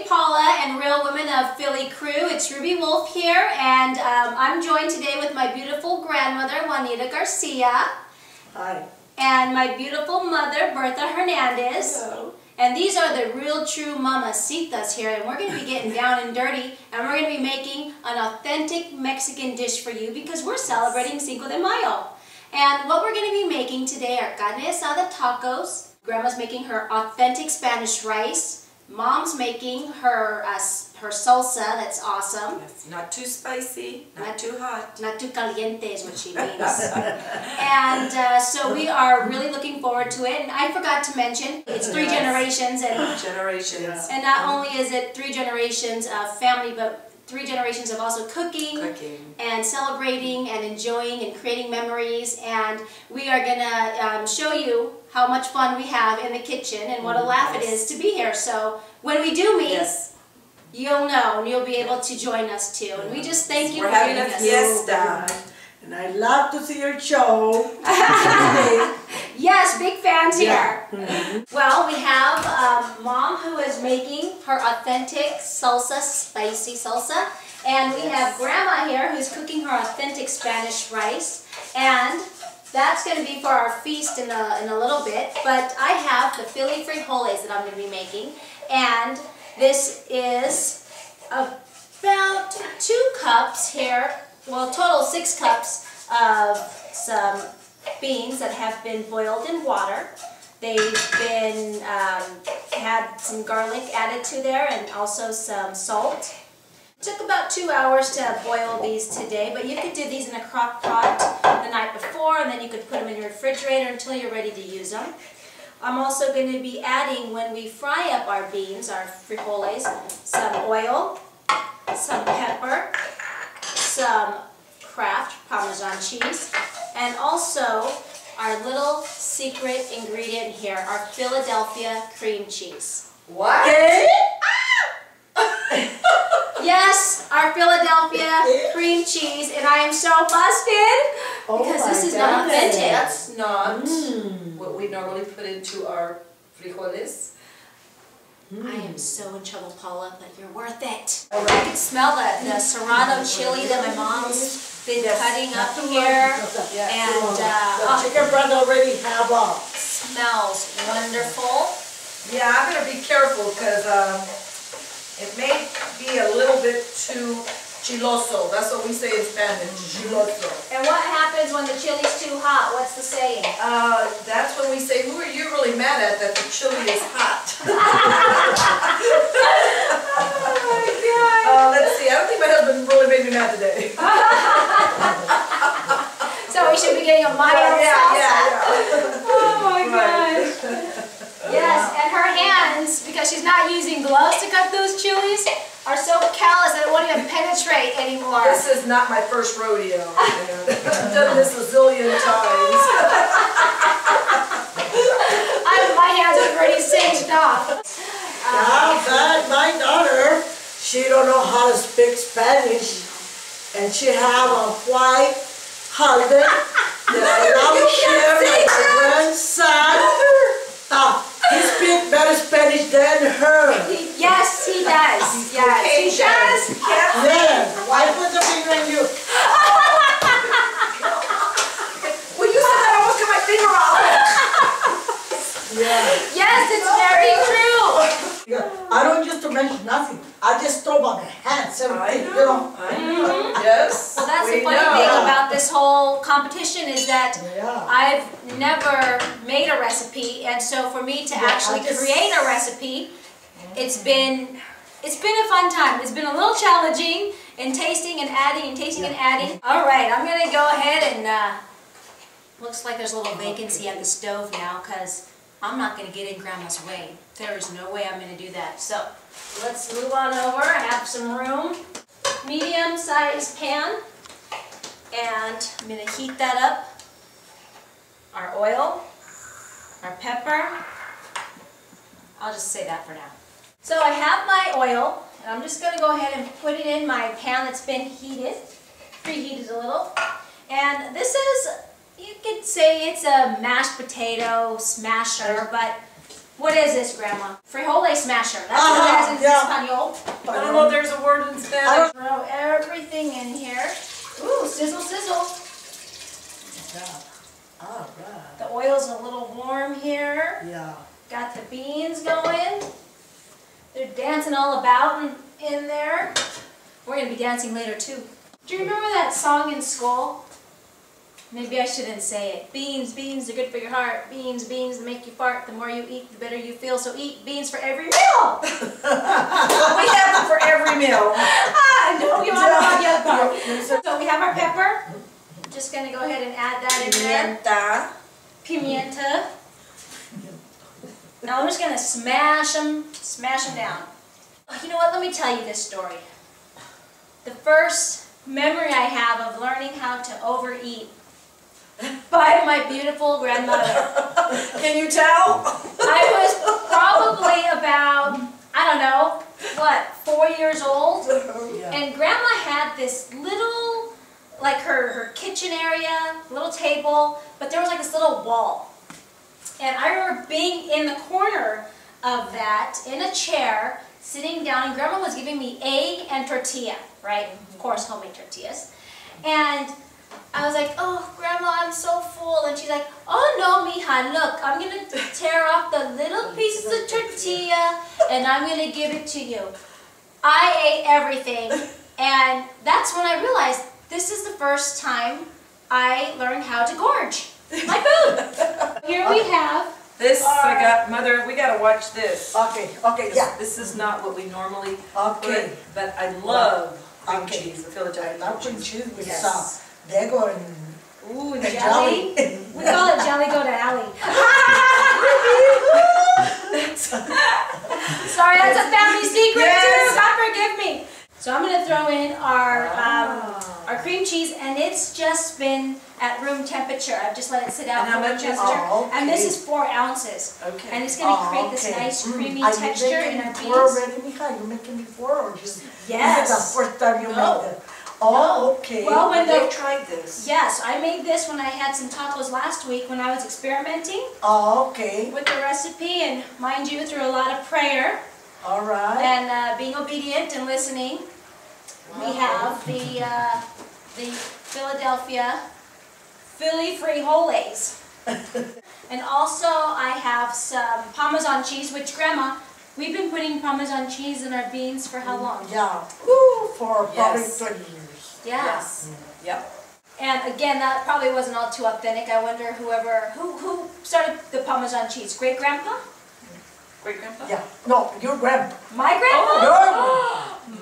Paula and Real Women of Philly crew. It's Ruby Wolf here, and I'm joined today with my beautiful grandmother, Juanita Garcia. Hi. And my beautiful mother, Bertha Hernandez. Hello. And these are the real true mamacitas here, and we're going to be getting down and dirty, and we're going to be making an authentic Mexican dish for you because we're celebrating Cinco de Mayo. And what we're going to be making today are carne asada tacos. Grandma's making her authentic Spanish rice. Mom's making her her salsa, that's awesome. Yes, not too spicy, not too hot. Not too caliente is what she means. And so we are really looking forward to it. And I forgot to mention, it's three generations. And not only is it 3 generations of family, but 3 generations of also cooking and celebrating and enjoying and creating memories. And we are going to show you how much fun we have in the kitchen and what a laugh it is to be here. So when we do meet, you'll know and you'll be able to join us too. And we just thank you for having us. Fiesta. And I love to see your show. Yes, big fans here. Well, we have Mom who is making her authentic salsa, spicy salsa. And we have Grandma here who's cooking her authentic Spanish rice. And that's going to be for our feast in a little bit. But I have the Phili Frijoles that I'm going to be making. And this is about 2 cups here. Well, total 6 cups of some beans that have been boiled in water. They've been had some garlic added to there and also some salt. It took about 2 hours to boil these today, but you could do these in a crock pot the night before, and then you could put them in your refrigerator until you're ready to use them. I'm also going to be adding, when we fry up our beans, our frijoles, some oil, some pepper, some Kraft Parmesan cheese, and also our little secret ingredient here, our Philadelphia cream cheese. What? Yes, our Philadelphia cream cheese, and I am so busted because this is not authentic. That's not what we normally put into our frijoles. I am so in trouble, Paula, but you're worth it. I can smell the serrano chili that my mom's been cutting up here, and the chicken breast already have up. Smells wonderful. Yeah, I'm going to be careful because it may be a little bit too chiloso. That's what we say in Spanish, chiloso. And what happens when the chili's too hot? What's the saying? That's when we say, who are you really mad at that the chili is hot? Oh my God. Let's see, I don't think my husband really made me mad today. So we should be getting a mild salsa. Oh my gosh. Yes, and her hands, because she's not using gloves to cut those chilies, are so callous that it won't even penetrate anymore. This is not my first rodeo. I've done this a zillion times. My hands are pretty singed off. My daughter, she don't know how to speak Spanish, and she have a white husband. Now share with my grandson. He speaks better Spanish than her. Yes, he does. Yes, he does. Yeah, I put the finger on you. When you said that, I almost got my finger off. Yeah. Yes, it's very true. Yeah. I don't used to mention nothing. I just throw my hands, everything, you know. Yes. Well, that's the funny thing about this whole competition is that I've never made a recipe, and so for me to actually create a recipe, it's been a fun time. It's been a little challenging in tasting and adding and tasting and adding. All right, I'm gonna go ahead and looks like there's a little vacancy at the stove now because I'm not gonna get in Grandma's way. There is no way I'm gonna do that. So let's move on over. I have some room. Medium-sized pan, and I'm going to heat that up. Our oil, our pepper. I'll just say that for now. So I have my oil, and I'm just going to go ahead and put it in my pan that's been heated, preheated a little. And this is, you could say it's a mashed potato smasher, but what is this, Grandma? Frijole smasher. That's what it is in Espanol. know there's a word in Spanish. Throw everything in here. Ooh, sizzle, sizzle. Yeah. All right. The oil's a little warm here. Yeah. Got the beans going. They're dancing all about in there. We're going to be dancing later too. Do you remember that song in school? Maybe I shouldn't say it. Beans, beans, they're good for your heart. Beans, beans, they make you fart. The more you eat, the better you feel. So eat beans for every meal. We have them for every meal. No, you want to the other part. So we have our pepper. Just going to go ahead and add that in there. Pimienta. Now I'm just going to smash them down. You know what? Let me tell you this story. The first memory I have of learning how to overeat by my beautiful grandmother. Can you tell? I was probably about, I don't know, what, 4 years old? Yeah. And Grandma had this little, like her kitchen area, little table, but there was like this little wall. And I remember being in the corner of that, in a chair, sitting down, and Grandma was giving me egg and tortilla, right? Of course, homemade tortillas. And I was like, oh, Grandma, I'm so full. And she's like, oh, no, mija, look, I'm going to tear off the little pieces of tortilla, and I'm going to give it to you. I ate everything, and that's when I realized this is the first time I learned how to gorge my food. Here we have This, Mother, we gotta watch this. Okay, yeah. This is not what we normally Okay. put, but I love cream cheese, the I Philadelphia love cream cheese with Yes. some Lego and ooh, and jelly. We call it jelly go to alley. Sorry, that's a family secret too. God forgive me. So I'm going to throw in our cream cheese, and it's just been at room temperature. I've just let it sit out And how for room much is it? temperature. Oh, And this okay. is 4 ounces. Okay. And it's going to create this nice creamy texture in our before beans. already, mija? You making before or just Yes. This is the first time you No. made it? Oh, okay. Well, when They've the tried this. yes, I made this when I had some tacos last week when I was experimenting Oh, okay. with the recipe, and mind you, through a lot of prayer All right. and being obedient and listening. We have the Philadelphia Phili Frijoles. And also I have some Parmesan cheese, which Grandma, we've been putting Parmesan cheese in our beans for how long? Yeah. Woo, for probably Yes. 20 years. Yeah. Yes. Yep. And again, that probably wasn't all too authentic. I wonder who started the Parmesan cheese? Great Grandpa? Great grandpa? Yeah. No, your grandpa. My grandpa? Your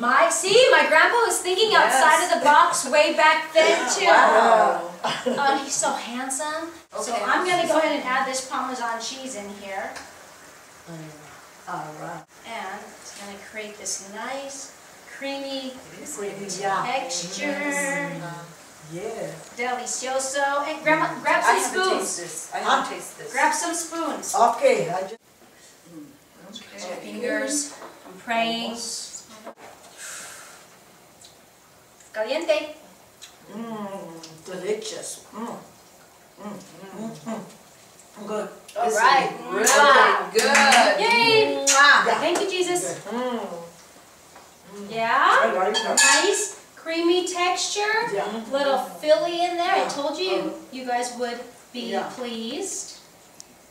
My grandpa was thinking outside of the box way back then too. Wow. Oh, he's so handsome. So Okay. I'm going to go ahead and add this Parmesan cheese in here. All right. And it's going to create this nice, creamy Yeah. texture. Yeah. Delicioso. And Grandma, grab I some haven't tasted spoons. this. I haven't tasted this. Grab some spoons. Okay. I just. Okay. Fingers. I'm praying. Caliente. Delicious. Good. All right. Really good. Yay. Yeah. Thank you, Jesus. I Yeah. like that. Nice, creamy texture. Yeah. Little Philly in there. I Yeah. told you, you guys would be Yeah. pleased.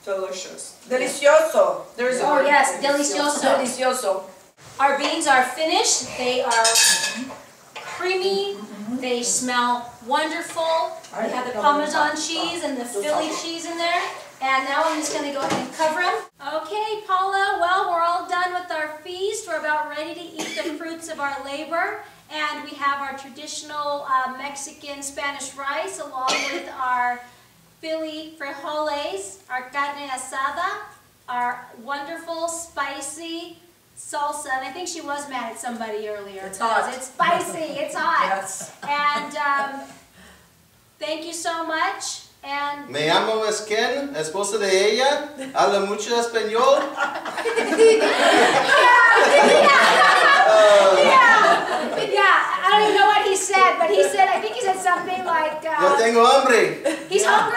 Delicious. Delicioso. There's a Oh word. yes, delicioso. Delicioso. Our beans are finished. They are creamy. They smell wonderful. We have the Parmesan cheese and the Philly cheese in there. And now I'm just going to go ahead and cover them. Okay, Paula, well, we're all done with our feast. We're about ready to eat the fruits of our labor. And we have our traditional Mexican Spanish rice along with our Phili Frijoles, our carne asada, our wonderful spicy salsa. And I think she was mad at somebody earlier. It's hot. It's spicy. It's hot. Yes. And thank you so much. And Me llamo es Ken, esposa de ella. Habla mucho español. yeah, I don't even know what he said, but he said, I think he said something like, Yo tengo hambre. he's hungry.